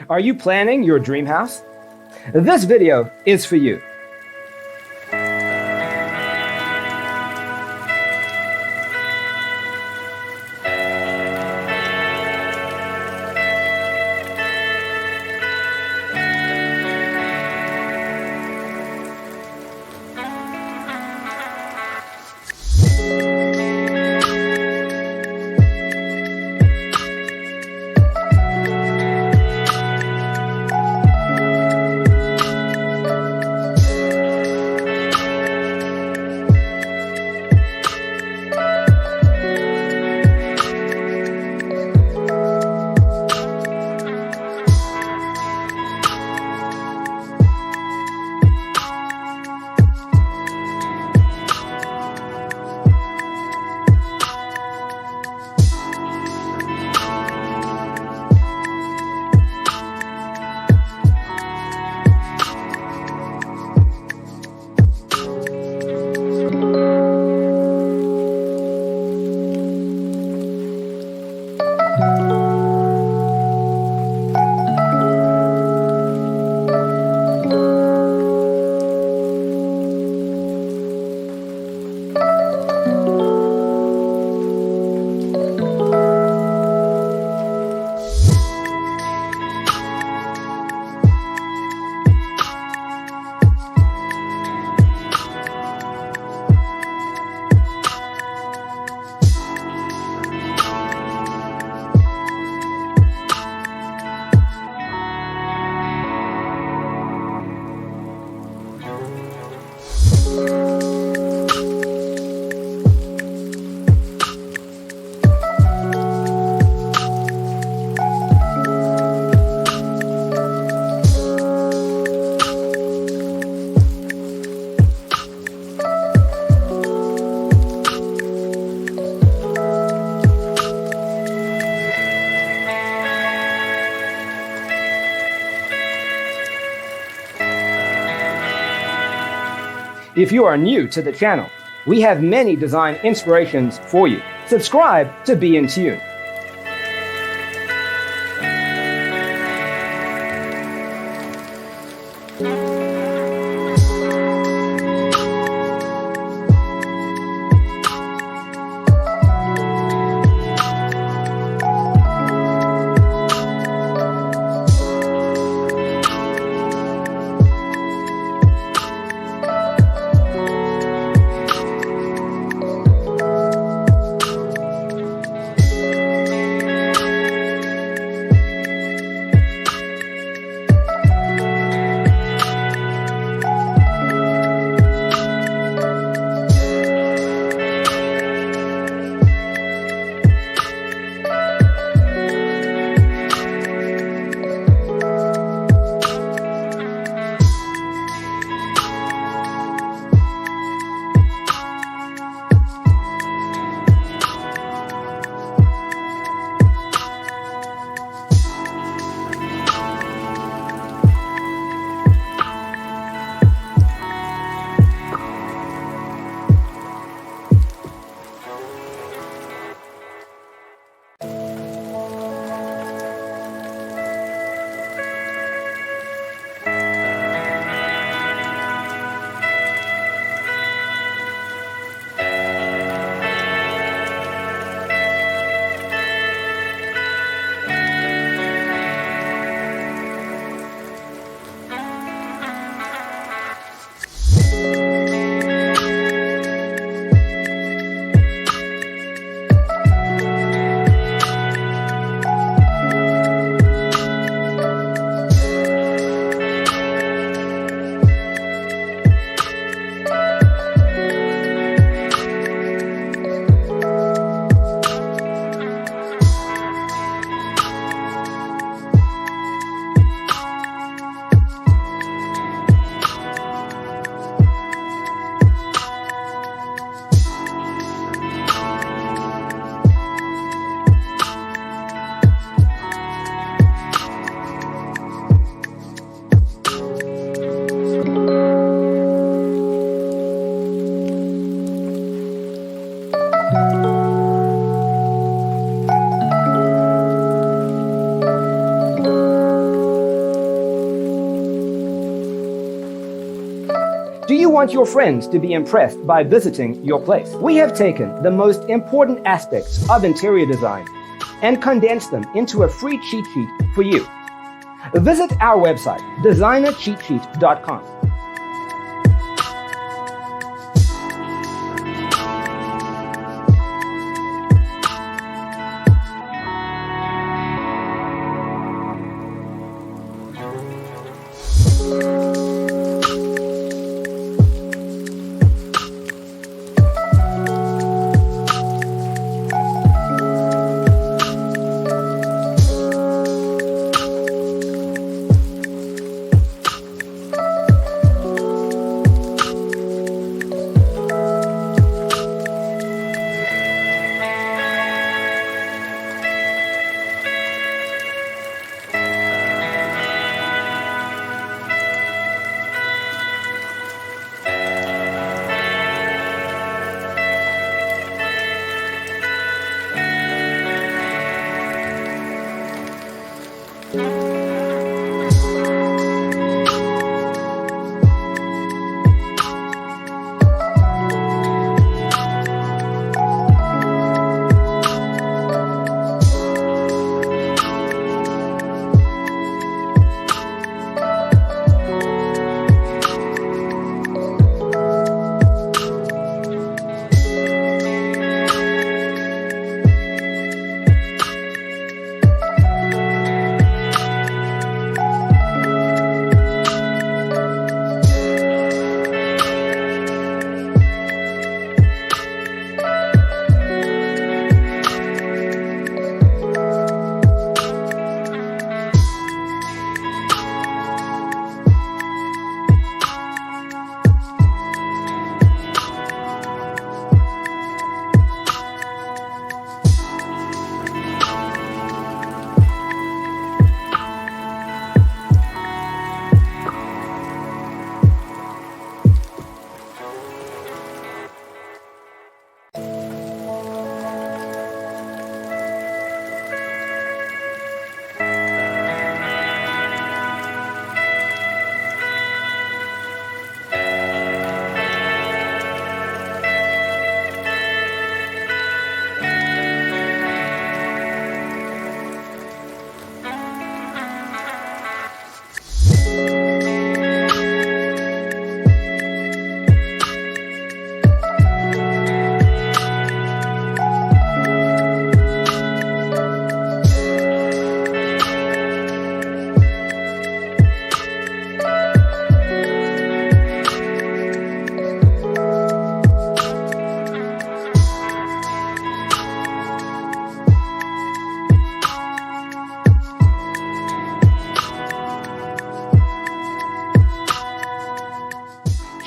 Are you planning your dream house? This video is for you. If you are new to the channel, we have many design inspirations for you. Subscribe to be in tune. want your friends to be impressed by visiting your place. We have taken the most important aspects of interior design and condensed them into a free cheat sheet for you. Visit our website, designercheatsheet.com.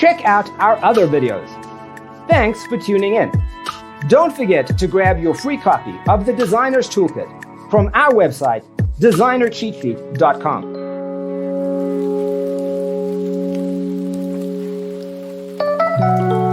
Check out our other videos. Thanks for tuning in. Don't forget to grab your free copy of the Designer's Toolkit from our website, designercheatsheet.com.